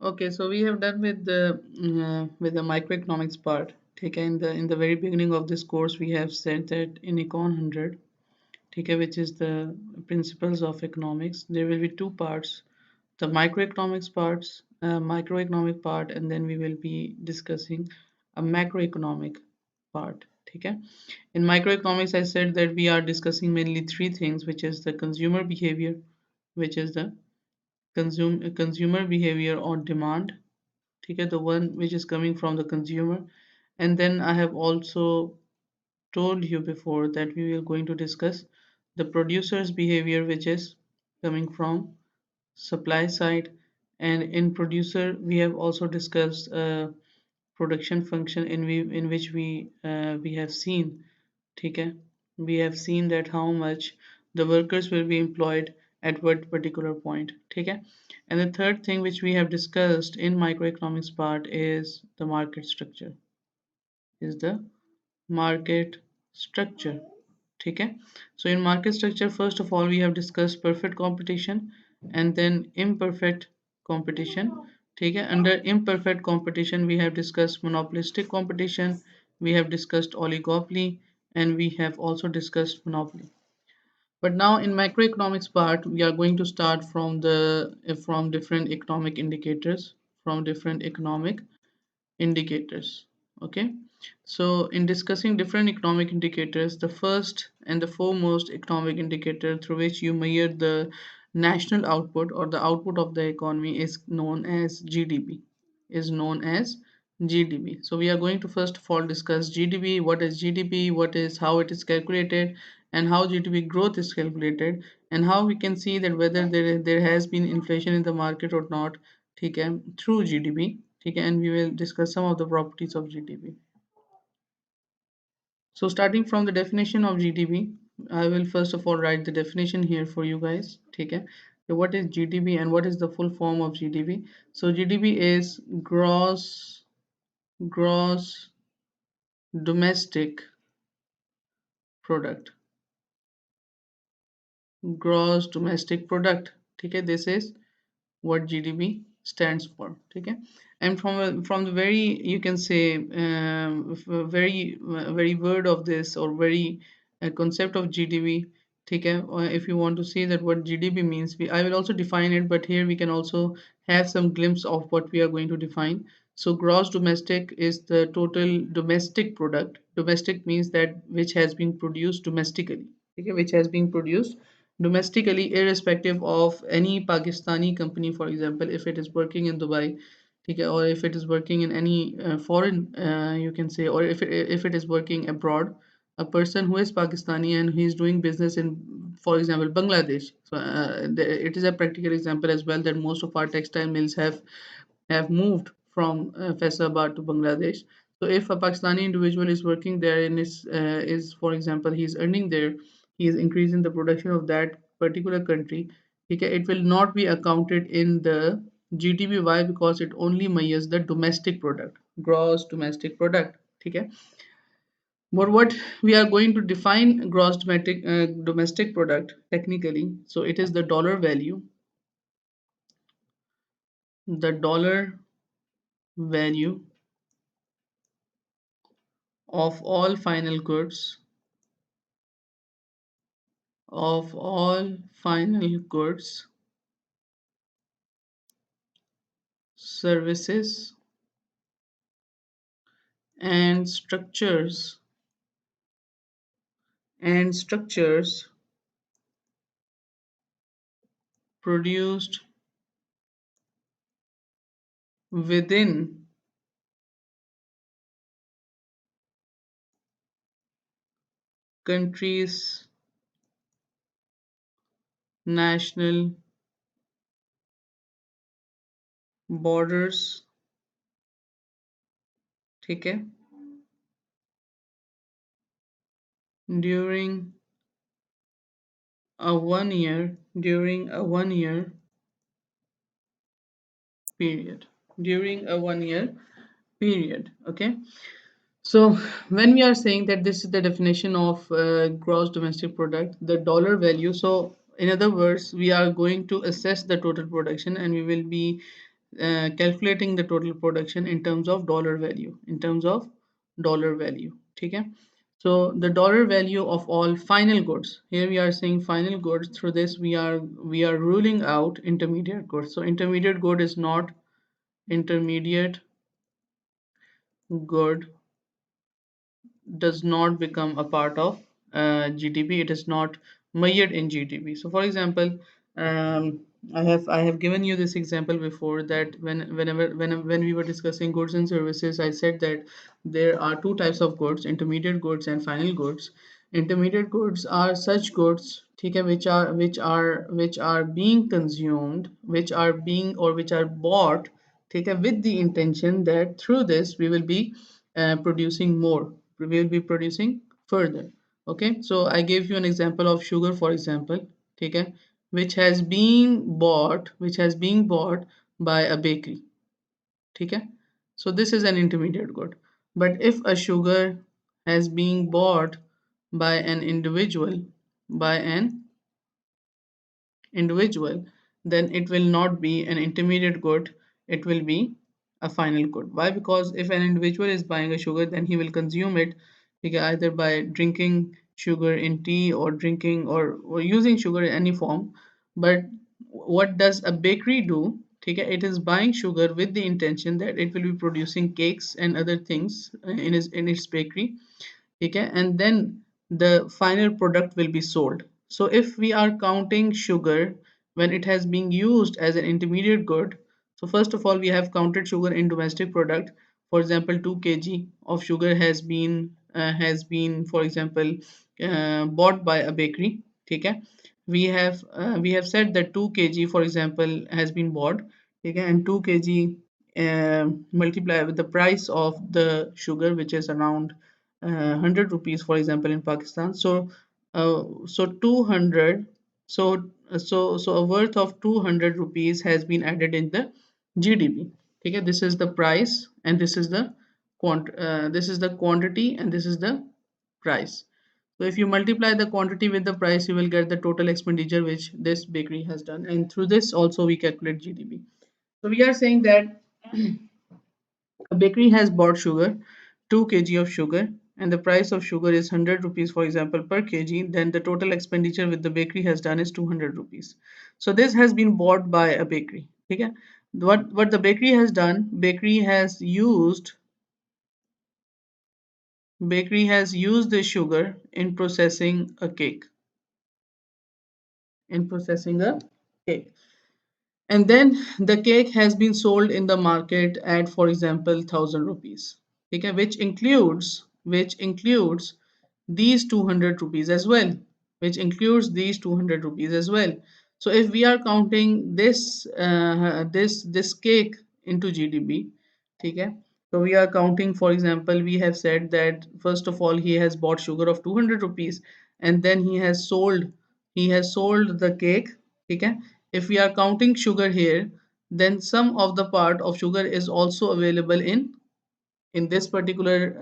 Okay, so we have done with the microeconomics part. Okay, in the very beginning of this course, we have said that in Econ 100, okay, which is the principles of economics, there will be two parts: the microeconomic part, and then we will be discussing a macroeconomic part. Okay, in microeconomics, I said that we are discussing mainly three things, which is the consumer behavior, which is the consumer behavior on demand. Okay, the one which is coming from the consumer. And then I have also told you before that we are going to discuss the producer's behavior, which is coming from supply side. And in producer we have also discussed production function in which we have seen. Okay, we have seen that how much the workers will be employed at what particular point. Okay, and the third thing which we have discussed in microeconomics part is the market structure. Okay, so in market structure, first of all, we have discussed perfect competition and then imperfect competition. Okay, under imperfect competition we have discussed monopolistic competition, we have discussed oligopoly, and we have also discussed monopoly. But now in macroeconomics part, we are going to start from different economic indicators, from different economic indicators. Okay, so in discussing different economic indicators, the first and the foremost economic indicator through which you measure the national output or the output of the economy is known as GDP. So we are going to first of all discuss GDP. What is GDP? What is how it is calculated, and how GDP growth is calculated, and how we can see that whether there has been inflation in the market or not. Okay, through GDP. Okay, and we will discuss some of the properties of GDP. So starting from the definition of GDP, I will first of all write the definition here for you guys. Okay, so what is GDP and what is the full form of GDP? So GDP is gross domestic product. Gross domestic product. Okay, this is what GDP stands for. Okay, and from the very, you can say, very word of this, or very concept of GDP. Okay, or if you want to see that what GDP means, I will also define it, but here we can also have some glimpse of what we are going to define. So gross domestic is the total domestic product. Domestic means that which has been produced domestically. Okay, which has been produced domestically, irrespective of any Pakistani company, for example, if it is working in Dubai, okay, or if it is working in any foreign, you can say, or if it is working abroad, a person who is Pakistani and he is doing business in, for example, Bangladesh. So it is a practical example as well that most of our textile mills have moved from Faisalabad to Bangladesh. So if a Pakistani individual is working there and is, for example, he is earning there, he is increasing the production of that particular country. Okay, it will not be accounted in the GDP. Why? Because it only measures the domestic product, gross domestic product. Okay, but what we are going to define gross domestic product technically. So it is the dollar value, the dollar value of all final goods, of all final goods, services, and structures produced within countries' national borders. ठीक है, during during a 1 year period, okay. So when we are saying that this is the definition of gross domestic product, the dollar value. So in other words, we are going to assess the total production, and we will be calculating the total production in terms of dollar value, in terms of dollar value. Okay. So the dollar value of all final goods. Here we are saying final goods. Through this we are ruling out intermediate goods. So intermediate good is not intermediate good does not become a part of GDP. It is not measured in GDP. So, for example, um, I have given you this example before that when we were discussing goods and services, I said that there are two types of goods: intermediate goods and final goods. Intermediate goods are such goods, ठीक है, which are being consumed, which are bought, ठीक है, with the intention that through this we will be producing more, we will be producing further. Okay, so I gave you an example of sugar, for example, ठीक है, which has been bought by a bakery, ठीक है. So this is an intermediate good. But if a sugar has been bought by an individual, then it will not be an intermediate good, it will be a final good. Why? Because if an individual is buying a sugar, then he will consume it, okay, either by drinking sugar in tea or drinking or using sugar in any form. But what does a bakery do? Okay, it is buying sugar with the intention that it will be producing cakes and other things in its bakery, okay, and then the final product will be sold. So if we are counting sugar when it has been used as an intermediate good, so first of all we have counted sugar in domestic product. For example, 2 kg of sugar has been, for example, bought by a bakery, okay. We have said that 2 kg, for example, has been bought, okay, and 2 kg multiply with the price of the sugar, which is around 100 rupees, for example, in Pakistan. So 200, so a worth of 200 rupees has been added in the GDP. Okay, this is the price and this is the quantity and this is the price. So if you multiply the quantity with the price, you will get the total expenditure which this bakery has done, and through this also we calculate GDP. So we are saying that a bakery has bought sugar, 2 kg of sugar, and the price of sugar is 100 rupees, for example, per kg. Then the total expenditure with the bakery has done is 200 rupees. So this has been bought by a bakery. Okay? What the bakery has done, bakery has used the sugar in processing a cake. And then the cake has been sold in the market at, for example, 1000 rupees, okay, which includes these 200 rupees as well, so if we are counting this cake into GDP, okay, so we are counting, for example, we have said that first of all he has bought sugar of 200 rupees, and then he has sold the cake, okay. If we are counting sugar here, then some of the part of sugar is also available in this particular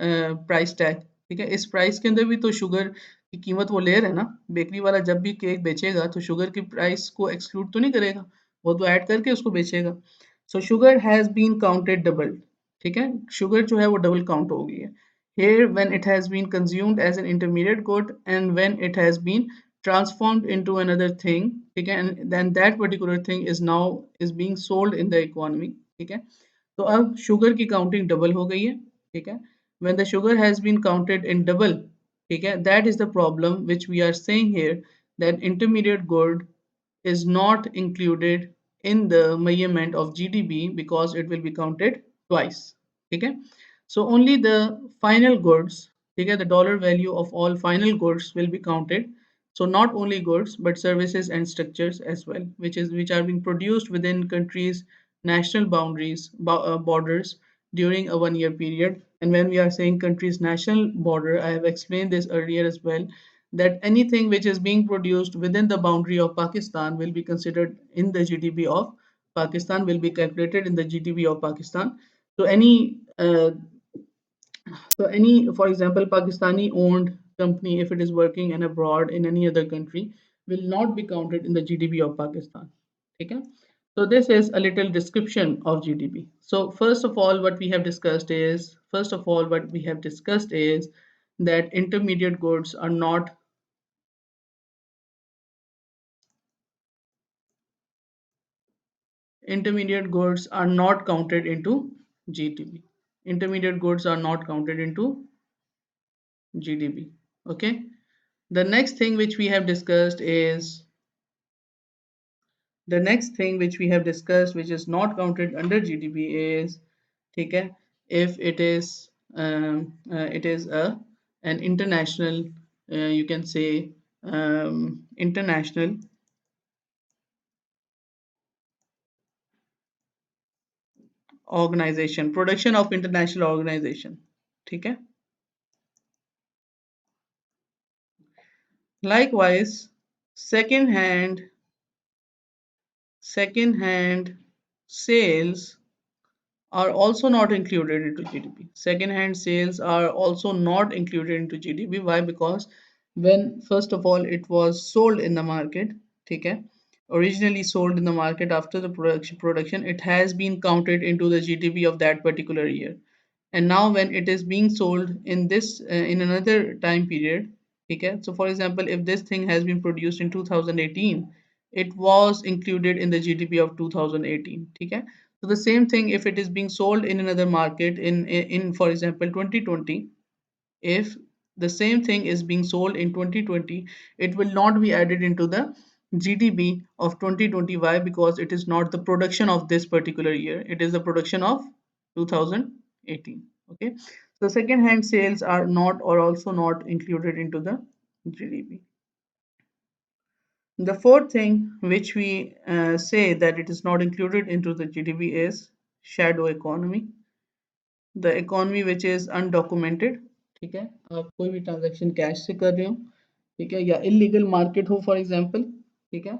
price tag, ठीक है. इस price के अंदर भी तो sugar की कीमत वो ले रहा है ना, बेकरी वाला जब भी केक बेचेगा तो शुगर की प्राइस को एक्सक्लूड तो नहीं करेगा, वो तो ऐड करके उसको बेचेगा. So sugar has been counted double, ठीक है, शुगर जो है वो डबल काउंट हो गई है here when it has been consumed as an intermediate good and when it has been transformed into another thing, okay, and then that particular thing is being sold in the economy, ठीक है. तो अब sugar की counting double हो गई है, ठीक है. When the sugar has been counted in double, ठीक है, that is the problem which we are saying here, that intermediate good is not included in the measurement of GDP because it will be counted twice, okay. So only the final goods, okay, the dollar value of all final goods will be counted. So not only goods but services and structures as well, which are being produced within countries national borders during a 1 year period. And when we are saying countries national border, I have explained this earlier as well, that anything which is being produced within the boundary of Pakistan will be considered in the GDP of Pakistan, will be calculated in the GDP of Pakistan. So for example, Pakistani owned company, if it is working in abroad in any other country, will not be counted in the GDP of Pakistan. Okay. So this is a little description of GDP. So first of all what we have discussed is that intermediate goods are not counted into GDP. Intermediate goods are not counted into GDP. Okay. The next thing which we have discussed is the next thing which we have discussed which is not counted under GDP is okay, if it is a an international you can say international organization, production of international organization. Okay. Likewise, second hand second hand sales are also not included into GDP. Second-hand sales are also not included into GDP. Why? Because when first of all it was sold in the market, okay, originally sold in the market after the production, it has been counted into the GDP of that particular year. And now when it is being sold in this in another time period, okay. So for example, if this thing has been produced in 2018, it was included in the GDP of 2018. Okay. So the same thing if it is being sold in another market in for example 2020, if the same thing is being sold in 2020, it will not be added into the GDP of 2020. Why? Because it is not the production of this particular year, it is the production of 2018. Okay. So second hand sales are not or also not included into the GDP. The fourth thing which we say that it is not included into the GDP is shadow economy, the economy which is undocumented. ठीक है, आप कोई भी transaction cash से कर रहे हो, ठीक है, या इलीगल मार्केट हो फॉर एग्जांपल, ठीक है,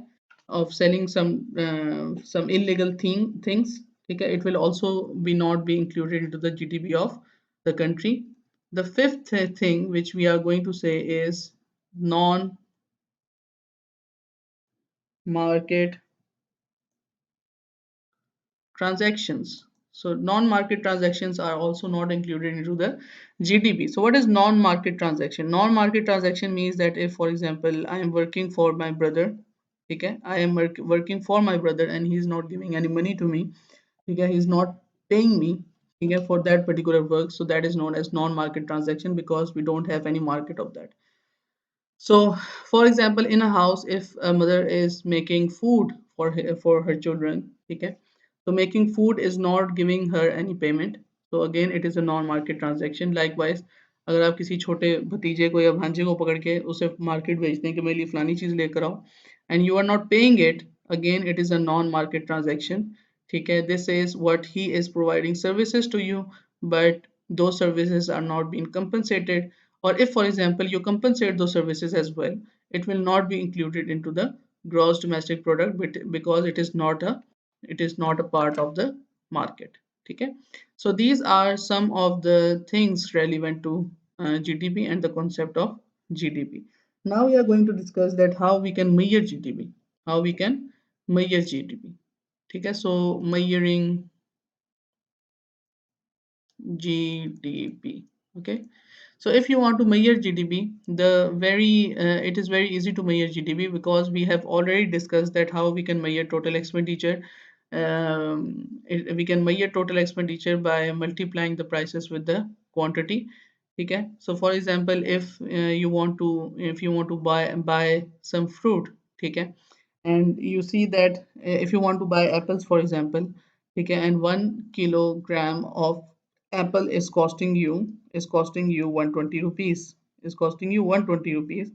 of selling some illegal things, ठीक है, it will also be not be included into the GDP of the country. The fifth thing which we are going to say is non market transactions. So non-market transactions are also not included into the GDP. So what is non-market transaction? Non-market transaction means that if, for example, I am working for my brother, okay, I am working for my brother and he is not giving any money to me, okay, he is not paying me, okay, for that particular work. So that is known as non-market transaction because we don't have any market of that. So, for example, in a house, if a mother is making food for her children, okay, so making food is not giving her any payment. So again, it is a non-market transaction. Likewise, अगर आप किसी छोटे भतीजे को या भांजे को पकड़ के उसे मार्केट भेजते हैं कि मेरे लिए फलानी चीज़ लेकर आओ, and you are not paying it, again it is a non-market transaction. ठीक है, this is what he is providing services to you, but those services are not being compensated. Or if for example you compensate those services as well, it will not be included into the gross domestic product, because it is not a part of the market. Okay. So these are some of the things relevant to GDP and the concept of GDP. Now we are going to discuss that how we can measure GDP, how we can measure GDP. Okay. So measuring GDP. Okay. So if you want to measure GDP, it is very easy to measure GDP because we have already discussed that how we can measure total expenditure. We can measure total expenditure by multiplying the prices with the quantity. Okay. So for example, if you want to buy some fruit, okay, and you see that if you want to buy apples for example, okay, and 1 kilogram of apple is costing you 120 rupees, is costing you 120 rupees,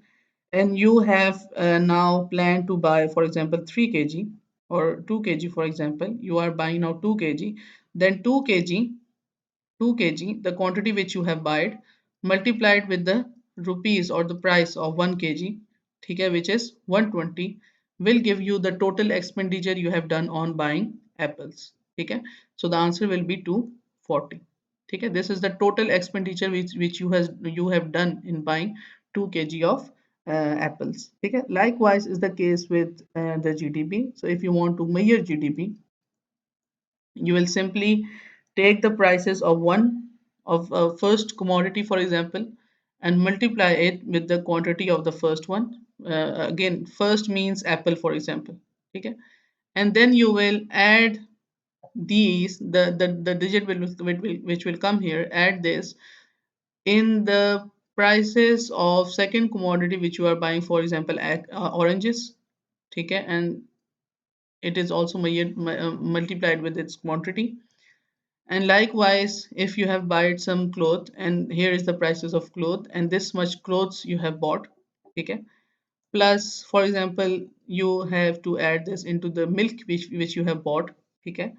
and you have now planned to buy for example 3 kg or 2 kg. For example, you are buying now 2 kg, then 2 kg, the quantity which you have bought multiplied with the rupees or the price of 1 kg, okay, which is 120, will give you the total expenditure you have done on buying apples. Okay. So the answer will be 240. Okay. This is the total expenditure which you have done in buying 2 kg of apples. Okay, likewise is the case with the GDP. So if you want to measure GDP, you will simply take the prices of one of first commodity, for example, and multiply it with the quantity of the first one. Again, first means apple, for example. Okay, and then you will add these, the digit which will come here, add this in the prices of second commodity which you are buying, for example, oranges. Okay, and it is also multiplied with its quantity. And likewise, if you have bought some cloth, and here is the prices of cloth, and this much clothes you have bought. Okay, plus, for example, you have to add this into the milk which you have bought. Okay,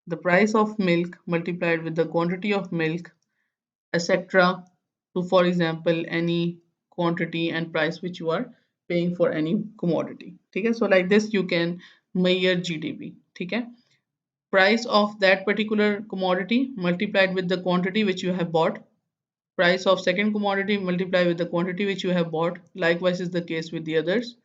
the price of milk multiplied with the quantity of milk, etc., to, for example, any quantity and price which you are paying for any commodity. Okay, so like this you can measure GDP. Okay, price of that particular commodity multiplied with the quantity which you have bought, price of second commodity multiplied with the quantity which you have bought, likewise is the case with the others,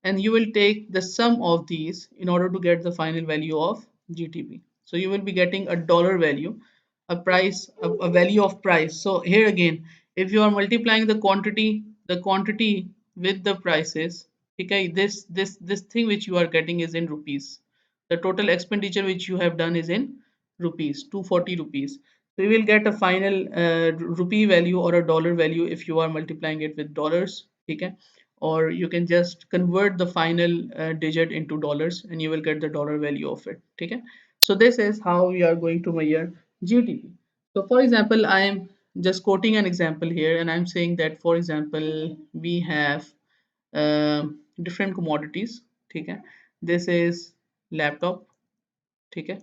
and you will take the sum of these in order to get the final value of GDP. So you will be getting a dollar value, a price, a value of price. So here again, if you are multiplying the quantity with the prices, okay, this thing which you are getting is in rupees. The total expenditure which you have done is in rupees, 240 rupees. So you will get a final rupee value or a dollar value if you are multiplying it with dollars. Okay, or you can just convert the final digit into dollars and you will get the dollar value of it. Okay, so this is how we are going to measure GDP. So for example, I am just quoting an example here, and I'm saying that, for example, we have different commodities. Okay, this is laptop. Okay,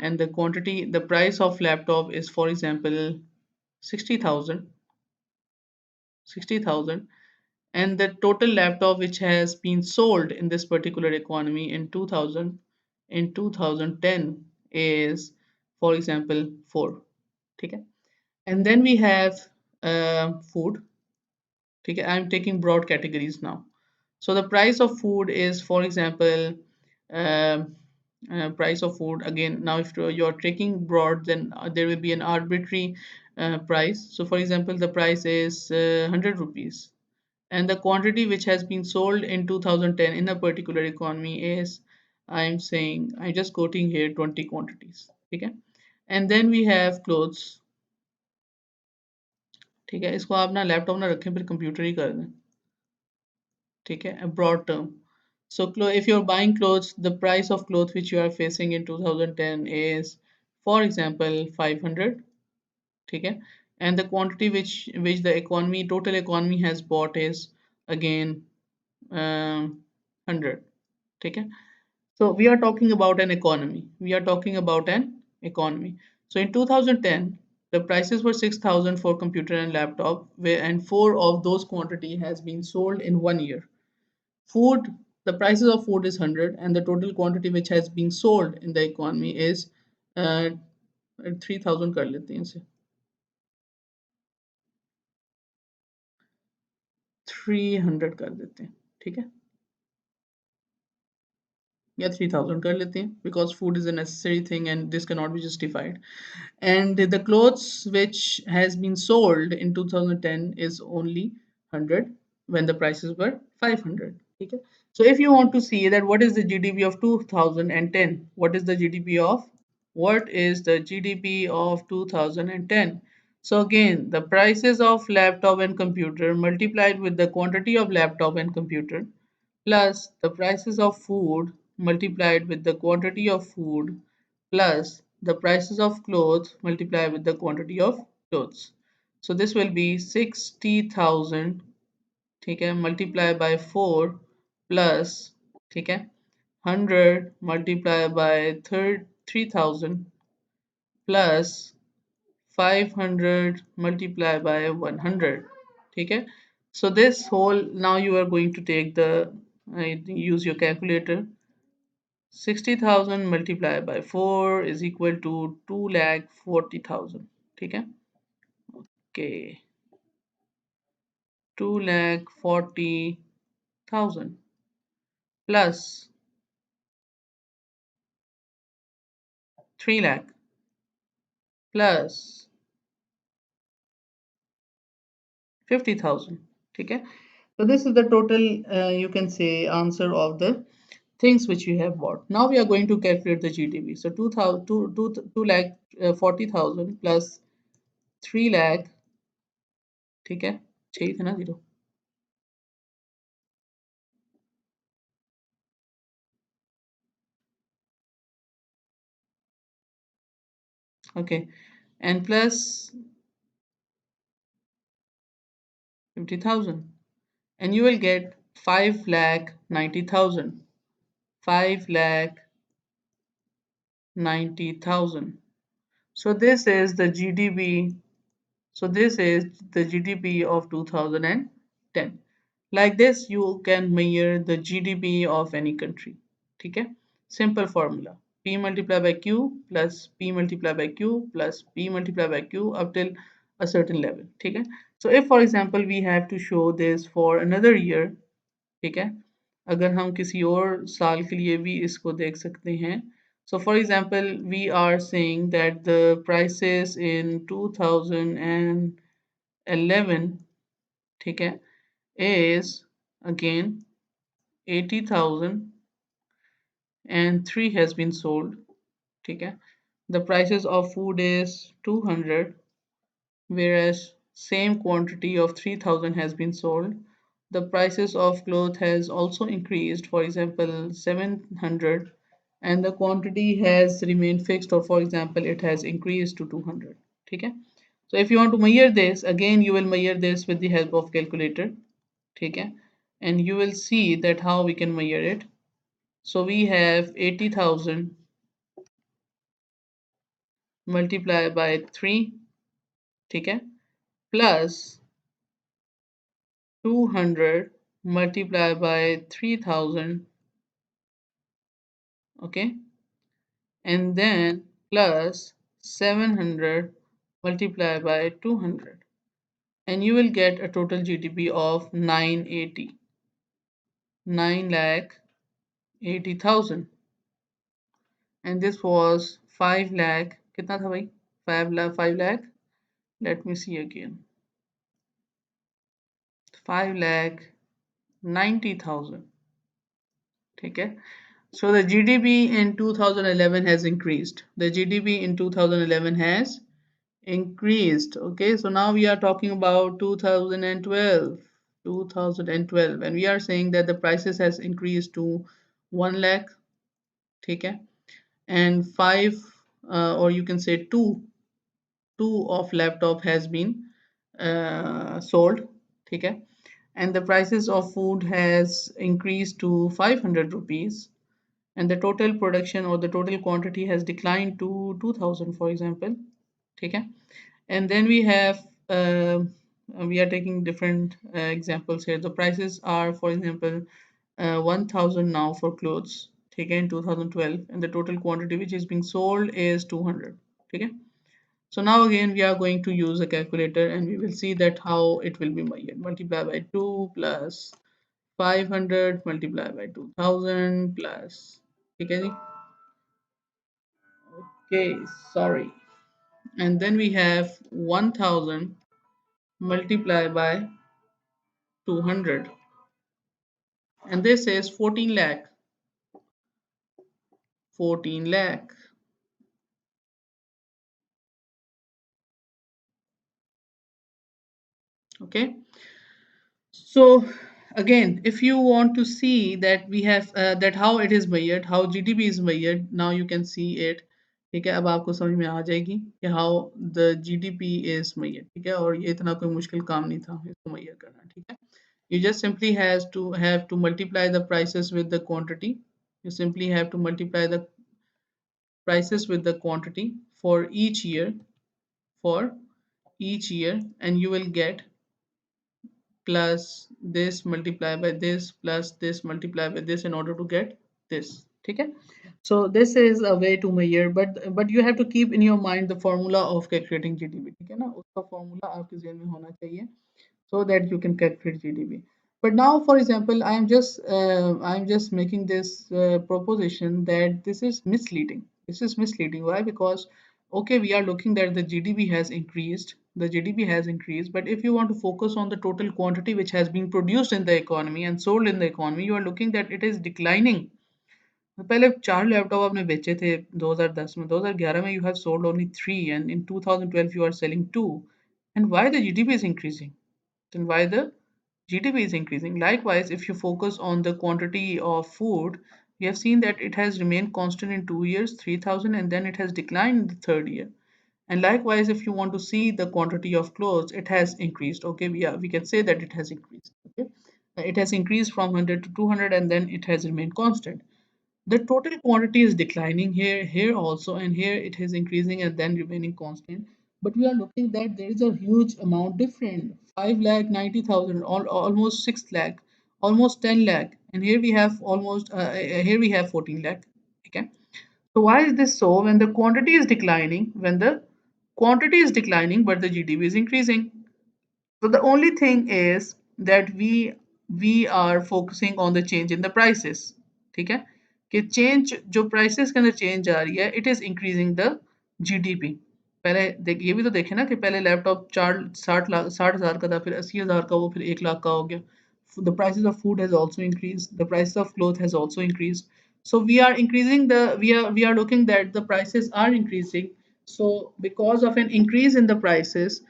and the price of laptop is, for example, 60,000, 60,000, and the total laptop which has been sold in this particular economy in 2000, in 2010 is, for example, 4. Okay, and then we have food. Okay, I'm taking broad categories now. So the price of food is, for example, um, price of food, again, now if you're taking broad, then there will be an arbitrary price. So for example, the price is 100 rupees, and the quantity which has been sold in 2010 in a particular economy is, I'm saying, I'm just quoting here, 20 quantities. Okay, and then we have clothes. ठीक है, इसको आप ना laptop ना रखें, फिर computer ही कर दें. ठीक है, a broad term. So if you're buying clothes, the price of clothes which you are facing in 2010 is, for example, 500. ठीक है, and the quantity which the total economy has bought is, again, 100. ठीक है, so we are talking about an economy. We are talking about an economy. So in 2010, the prices were 6,000 for computer and laptop, and four of those quantity has been sold in 1 year. Food, the prices of food is 100, and the total quantity which has been sold in the economy is uh, 3,000 कर लेते हैं इसे, 300 कर देते हैं. ठीक है, या 3,000 कर लेते हैं, because food is a necessary thing and this cannot be justified. And the clothes which has been sold in 2010 is only 100 when the prices were 500. Okay, so if you want to see that what is the GDP of 2010, what is the GDP of 2010? So again, the prices of laptop and computer multiplied with the quantity of laptop and computer, plus the prices of food multiplied with the quantity of food, plus the prices of clothes multiplied with the quantity of clothes. So this will be 60,000, ठीक है, multiply by 4, plus, ठीक है, 100 multiply by 3,000, plus 500 multiply by 100. ठीक है, so this whole, now you are going to take the use your calculator. 60,000 multiplied by 4 is equal to 2,40,000. ठीक है, okay. 2,40,000 plus 3 lakh plus 50,000. Okay, so this is the total, you can say, answer of the things which you have bought. Now we are going to calculate the GDP. So 2,000, 2 lakh 40,000 plus 3 lakh, ठीक है, चाहिए था ना zero. Okay, and plus 50,000, and you will get 5 lakh 90,000. 5 lakh 90,000. So this is the GDP. So this is the GDP of 2010. Like this, you can measure the GDP of any country. Okay? Simple formula. P multiplied by Q plus P multiplied by Q plus P multiplied by Q up till a certain level. Okay? So if for example we have to show this for another year, ठीक है, अगर हम किसी और साल के लिए भी इसको देख सकते हैं. So for example we are saying that the prices in 2011, ठीक है, is again 80,000 and 3 has been sold. ठीक है, the prices of food is 200, whereas same quantity of 3,000 has been sold. The prices of cloth has also increased, for example 700, and the quantity has remained fixed, or for example it has increased to 200. Okay, so if you want to measure this, again you will measure this with the help of calculator. Okay, and you will see that how we can measure it. So we have 80,000 multiplied by 3, okay, plus 200 multiplied by 3,000, okay, and then plus 700 multiplied by 200, and you will get a total GDP of 980, 9 lakh 80,000, and this was 5 lakh, कितना था भाई, 5 lakh, let me see again, 5 lakh 90,000. Okay, so the GDP in 2011 has increased. The GDP in 2011 has increased. Okay, so now we are talking about 2012. 2012, and we are saying that the prices has increased to 1 lakh. Okay, and 5, or you can say 2 of laptop has been sold. Okay, and the prices of food has increased to 500 rupees, and the total production or the total quantity has declined to 2000, for example. Okay, and then we are taking different examples here. The prices are, for example, 1000 now for clothes, okay, in 2012, and the total quantity which is being sold is 200. Okay, so now again we are going to use a calculator, and we will see that how it will be measured. Multiply by 2 plus 500 multiplied by 2000 plus, okay, okay, sorry, and then we have 1000 multiplied by 200, and this is 14 lakh, 14 lakh. Okay, so again, if you want to see that we have that how it is measured, how GDP is measured, now you can see it. ठीक है, अब आपको समझ में आ जाएगी कि how the GDP is measured. ठीक है, और ये इतना कोई मुश्किल काम नहीं था इसको measure करना. ठीक है, you just simply has to have to multiply the prices with the quantity. You simply have to multiply the prices with the quantity for each year, for each year, and you will get plus this multiply by this plus this multiply by this in order to get this. Okay, so this is a way to measure, but you have to keep in your mind the formula of calculating GDP. ठीक है ना, उसका formula आपके ज़हन में होना चाहिए. so that you can calculate GDP. But now, for example, I'm just making this proposition that this is misleading. This is misleading. Why? Because okay, we are looking that the GDP has increased. The GDP has increased, but if you want to focus on the total quantity which has been produced in the economy and sold in the economy, you are looking that it is declining. पहले 4 laptop आपने बेचे थे 2010 में 2011 में you have sold only 3 and in 2012 you are selling 2 and why the GDP is increasing, then why the GDP is increasing. Likewise, if you focus on the quantity of food, we have seen that it has remained constant in 2 years 3000 and then it has declined in the third year. And likewise, if you want to see the quantity of clothes, it has increased. Okay, we can say that it has increased. Okay, it has increased from 100 to 200 and then it has remained constant. The total quantity is declining here also, and here it is increasing and then remaining constant. But we are looking that there is a huge amount different. 5 lakh 90,000, almost 6 lakh, almost 10 lakh, and here we have almost here we have 14 lakh. Okay, so why is this so? When the quantity is declining, when the quantity is declining, but the GDP is increasing. So the only thing is that we are focusing on the change in the prices. ठीक है कि change जो prices के अंदर change आ रही है it is increasing the GDP. पहले ये भी तो देखे ना कि पहले लैपटॉप 60 हजार का था फिर 80 हजार का वो फिर 1 लाख का हो गया. The prices of food has also increased, the prices of clothes has also increased. So we are increasing the we are looking that the prices are increasing. So because of an increase in the prices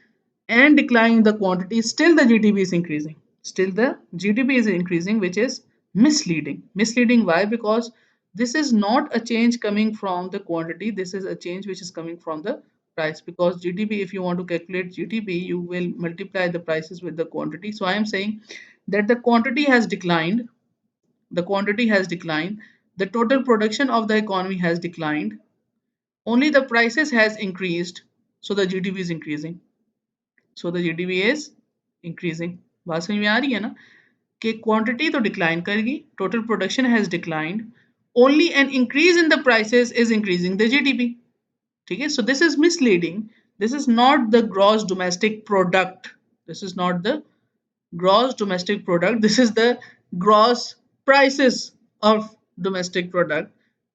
and decline in the quantity, still the GDP is increasing. Still the GDP is increasing, which is misleading. Misleading why? Because this is not a change coming from the quantity, this is a change which is coming from the price. Because GDP, if you want to calculate GDP, you will multiply the prices with the quantity. So I am saying that the quantity has declined, the quantity has declined, the total production of the economy has declined, only the prices has increased, so the GDP is increasing. So the GDP is increasing. बात समझ में आ रही है ना कि quantity तो decline करेगी, total production has declined, only an increase in the prices is increasing the GDP. ठीक है, so this is misleading. This is not the gross domestic product. This is not the gross domestic product. This is the gross prices of domestic product.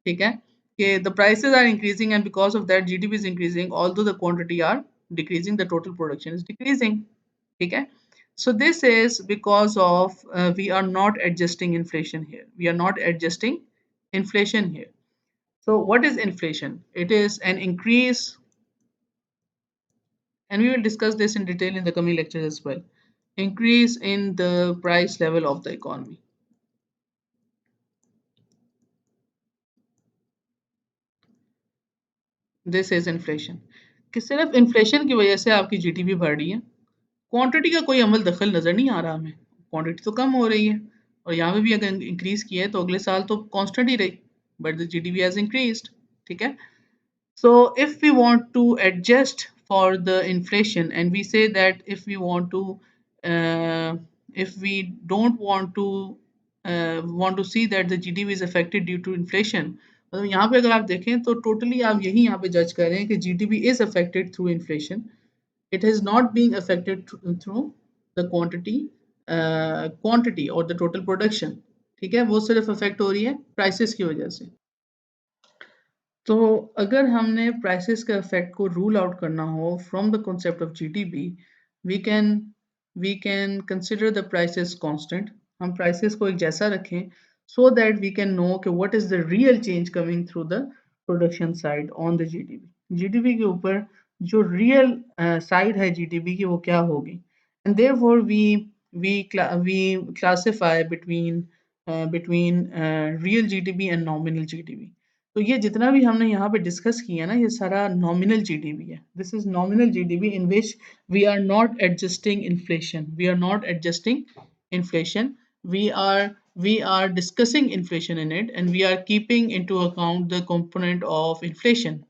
ठीक है कि the prices are increasing and because of that GDP is increasing, although the quantity are decreasing, the total production is decreasing. Okay, so this is because of we are not adjusting inflation here, we are not adjusting inflation here. So what is inflation? It is an increase, and we will discuss this in detail in the coming lectures as well. Increase in the price level of the economy. This is inflation. कि सिर्फ inflation की वजह से आपकी GDP बढ़ रही है, quantity का कोई अमल दखल नज़र नहीं आ रहा हमें. क्वांटिटी तो कम हो रही है और यहाँ पे भी अगर इंक्रीज किया है तो अगले साल तो कांस्टेंट ही रही, but the GDP has increased. ठीक है, so if we want to adjust for the inflation, and we say that if we want to, if we don't want to see that the GDP is affected due to inflation, मतलब यहाँ पे अगर आप देखें तो totally आप यही यहाँ पे जज कर रहे हैं कि GDP is affected through inflation. It is not being affected through the quantity or the total production. ठीक है, वो सिर्फ अफेक्ट हो रही है प्राइसेस की वजह से. तो अगर हमने प्राइसेस के इफेक्ट को रूल आउट करना हो from the concept of GDP, we can we can consider the prices constant. हम प्राइसेस को एक जैसा रखें so that we can know कि what is the real change coming through the production side on the GDP. GDP के ऊपर जो real side है जीडीपी की वो क्या होगी. And therefore we classify between real GDP and nominal GDP. तो ये जितना भी हमने यहाँ पे डिस्कस किया ना ये सारा नॉमिनल जीडीपी है. This is nominal GDP in which we are not adjusting inflation, we are not adjusting inflation, we are we are discussing inflation in it and we are keeping into account the component of inflation.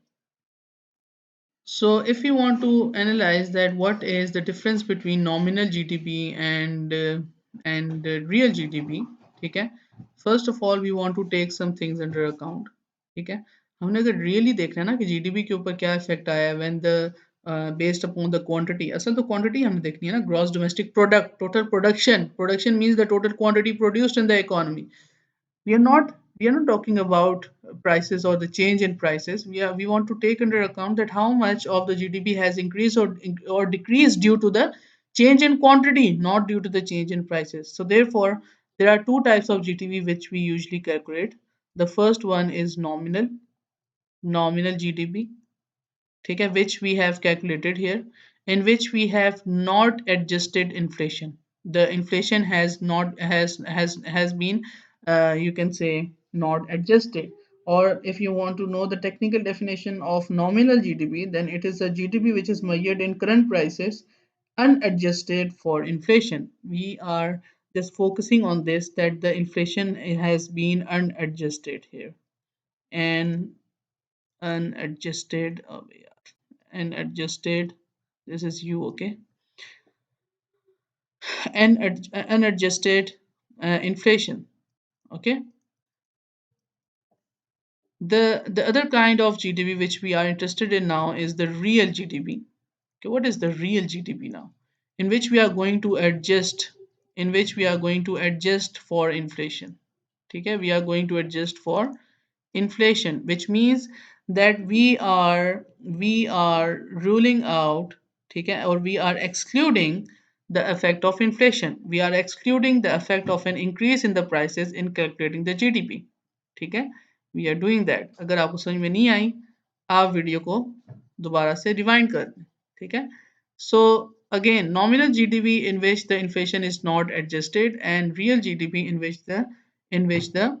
So if you want to analyze that what is the difference between nominal GDP and real GDP, ठीक है, first of all we want to take some things under account. ठीक है, हमने अगर really देखना है ना कि जीडीपी के ऊपर क्या इफेक्ट आया है when the based upon the quantity. असल तो quantity हमने देखनी है ना, gross domestic product, total production. Production means the total quantity produced in the economy. we are not we are not talking about prices or the change in prices. We want to take into account that how much of the GDP has increased or decreased due to the change in quantity, not due to the change in prices. So therefore there are two types of GDP which we usually calculate. The first one is nominal GDP, ठीक है, which we have calculated here, in which we have not adjusted inflation. The inflation has been, you can say, not adjusted. Or if you want to know the technical definition of nominal GDP, then it is a GDP which is measured in current prices, unadjusted for inflation. We are just focusing on this, that the inflation has been unadjusted here. And unadjusted, and adjusted, this is you, okay, and unadjusted inflation, okay. The other kind of GDP which we are interested in now is the real GDP. Okay, what is the real GDP now, in which we are going to adjust, for inflation. Okay, we are going to adjust for inflation, which means that we are ruling out, okay, or we are excluding the effect of inflation. We are excluding the effect of an increase in the prices in calculating the GDP. ठीक है, we are doing that. अगर आपको समझ में नहीं आई, आप video को दोबारा से रिवाइंड कर दें. ठीक है. So again, nominal GDP in which the inflation is not adjusted, and real GDP in which the inflation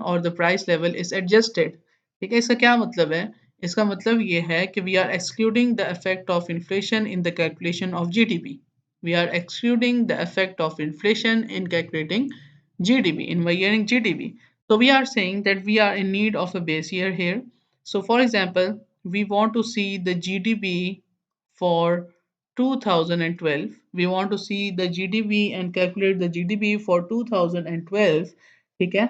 or the price level is adjusted. ठीक है, इसका क्या मतलब है? इसका मतलब ये है कि we are excluding the effect of inflation in the calculation of GDP. We are excluding the effect of inflation in calculating GDP, in measuring GDP. So we are saying that we are in need of a base year here. So for example, we want to see the GDP for 2012. We want to see the GDP and calculate the GDP for 2012. Okay,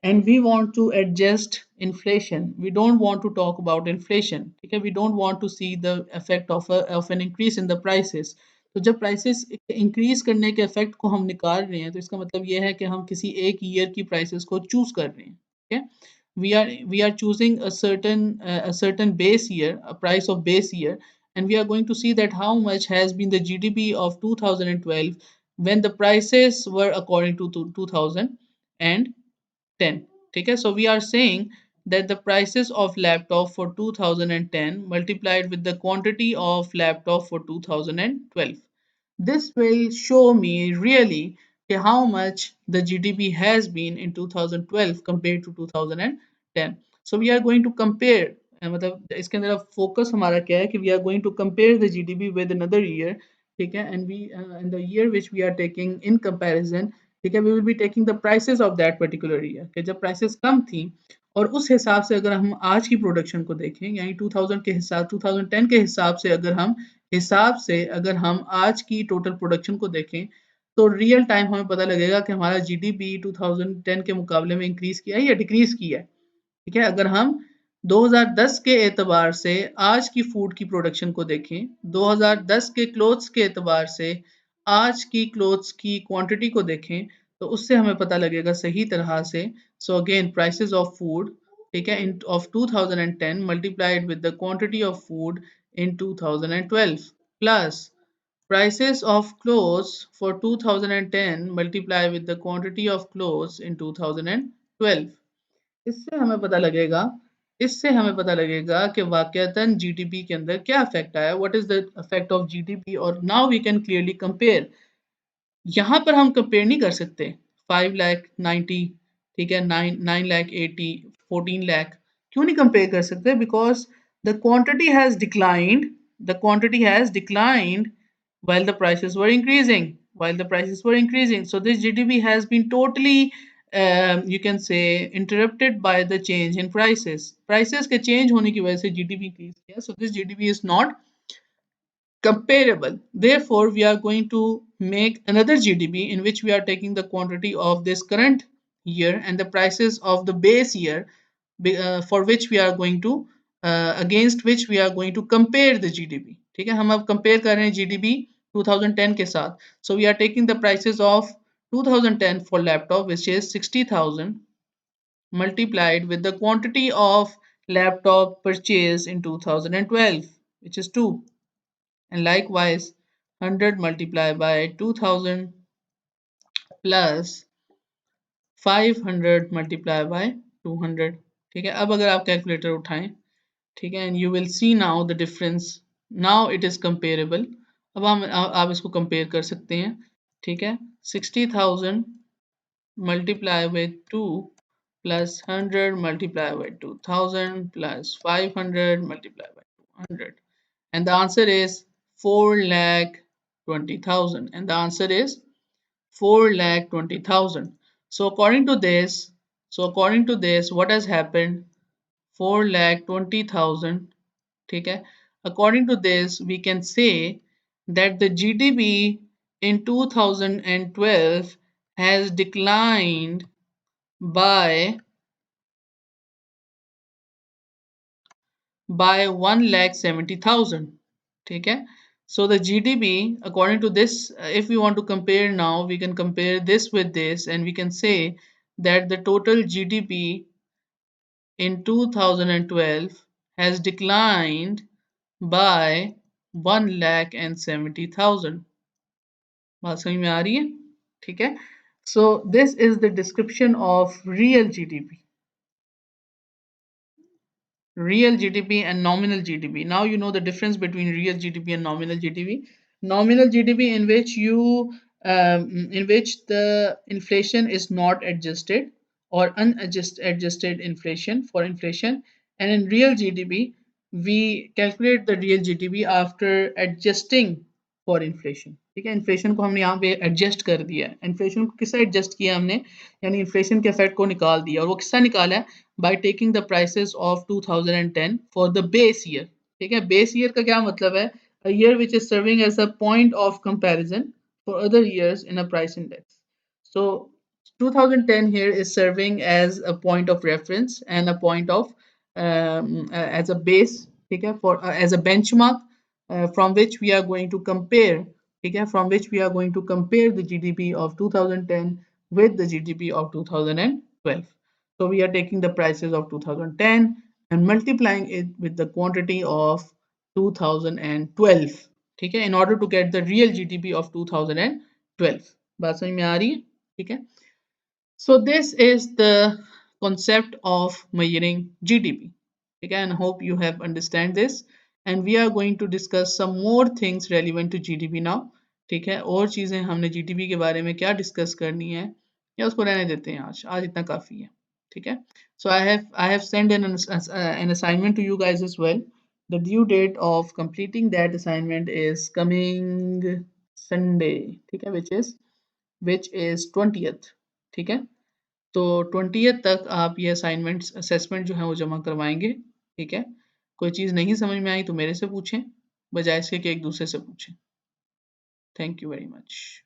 and we want to adjust inflation. We don't want to talk about inflation. Okay, we don't want to see the effect of an increase in the prices. तो जब prices increase करने के effect को हम निकाल रहे हैं, तो इसका मतलब ये है कि हम किसी एक ईयर की प्राइसेस को चूज कर रहे हैं. Okay, we are choosing a certain base year, a price of base year, and we are going to see that how much has been the GDP of 2012 when the prices were according to 2010. Okay, so we are saying that the prices of laptop for 2010 multiplied with the quantity of laptop for 2012, this will show me really how much the GDP has been in 2012 compared to 2010. So we are going to compare, मतलब इसके अंदर अब focus हमारा क्या है कि we are going to compare the GDP with another year. ठीक है, and we in the year which we are taking in comparison, ठीक है, we will be taking the prices of that particular year कि जब prices कम थी, और उस हिसाब से अगर हम आज की प्रोडक्शन को देखें, यानी 2000 के हिसाब 2010 के हिसाब से अगर हम आज की टोटल प्रोडक्शन को देखें, तो रियल टाइम हमें पता लगेगा कि हमारा जीडीपी 2010 के मुकाबले में इंक्रीज किया है या डिक्रीज किया है. ठीक है, अगर हम 2010 के एतबार से आज की फूड की प्रोडक्शन को देखें, 2010 के क्लोथ्स के एतबार से आज की क्लोथ्स की क्वांटिटी को देखें, तो उससे हमें पता लगेगा सही तरह से. So again prices of food, ठीक है, in of 2010 multiplied with the quantity of food in 2012 plus prices of clothes for 2010 multiply with the quantity of clothes in 2012. इससे हमें पता लगेगा इससे हमें पता लगेगा कि वाकयातन जीडीपी के अंदर क्या इफेक्ट आया, what is the effect of GDP, और now we can clearly compare. यहाँ पर हम कंपेयर नहीं कर सकते 5,90,000, ठीक है, 9,80,000, 14 लाख. क्यों नहीं कंपेयर कर सकते? Because the quantity has declined, while the prices were increasing. So this GDP has been totally, you can say, interrupted by the change in prices के change होने की वजह से GDP increase किया. So this GDP is not comparable. Therefore, we are going to make another GDP in which we are taking the quantity of this current year and the prices of the base year, for which we are going to against which we are going to compare the GDP. ठीक है, हम अब compare कर रहे हैं GDP 2010 के साथ. So we are taking the prices of 2010 for laptop, which is 60,000 multiplied with the quantity of laptop purchased in 2012, which is 2. And likewise 100 multiplied by 2000 plus 500 multiplied by 200. ठीक है, अब अगर आप कैलकुलेटर उठाएं, ठीक है, and you will see now the difference. Now it is comparable. अब हम आप इसको कंपेयर कर सकते हैं. ठीक है, 60,000 multiply with 2 plus 100 multiply by 2000 plus 500 multiply by 200, and the answer is 4 lakh 20,000, and the answer is 4 lakh 20,000. So according to this, what has happened? 4 lakh 20,000. Okay. According to this, we can say that the GDP in 2012 has declined by 1,70,000. Okay. So the GDP, according to this, if we want to compare now, we can compare this with this, and we can say that the total GDP in 2012 has declined by 1,70,000. बात समझ में आ रही है? ठीक है. So this is the description of real GDP and nominal GDP. Now you know the difference between real GDP and nominal GDP. Nominal GDP in which the inflation is not adjusted, or unadjusted inflation for inflation, and in real GDP we calculate the real GDP after adjusting for inflation. ठीक है, inflation को हमने यहाँ पे adjust कर दिया है. Inflation को किससे एडजस्ट किया हमने, यानी इन्फ्लेशन के इफेक्ट को निकाल दिया. और वो किससे निकाला है? By taking the prices of 2010 for the base year. ठीक है, बेस ईयर का क्या मतलब है? A year which is serving as a point of comparison for other years in a price index. So 2010 here is serving as a point of reference and a point of as a base. ठीक है, for as a benchmark from which we are going to compare. ठीक है, from which we are going to compare the GDP of 2010 with the GDP of 2012. So we are taking the prices of 2010 and multiplying it with the quantity of 2012. ठीक है, in order to get the real GDP of 2012. बात समझ में आ रही है? ठीक है. So this is the concept of measuring GDP. Again, hope you have understand this, and we are going to discuss some more things relevant to GDP now. ठीक है, और चीज़ें हमने GDP के बारे में क्या डिस्कस करनी है, या उसको रहने देते हैं. आज इतना काफ़ी है. ठीक है. So I have sent an assignment to you guys as well. The due date of completing that assignment is coming Sunday. ठीक है, which is 20th. ठीक है, तो 20th तक आप ये असाइनमेंट्स असेसमेंट जो है वो जमा करवाएंगे. ठीक है, कोई चीज़ नहीं समझ में आई तो मेरे से पूछें, बजाय इसके कि एक दूसरे से पूछें. Thank you very much.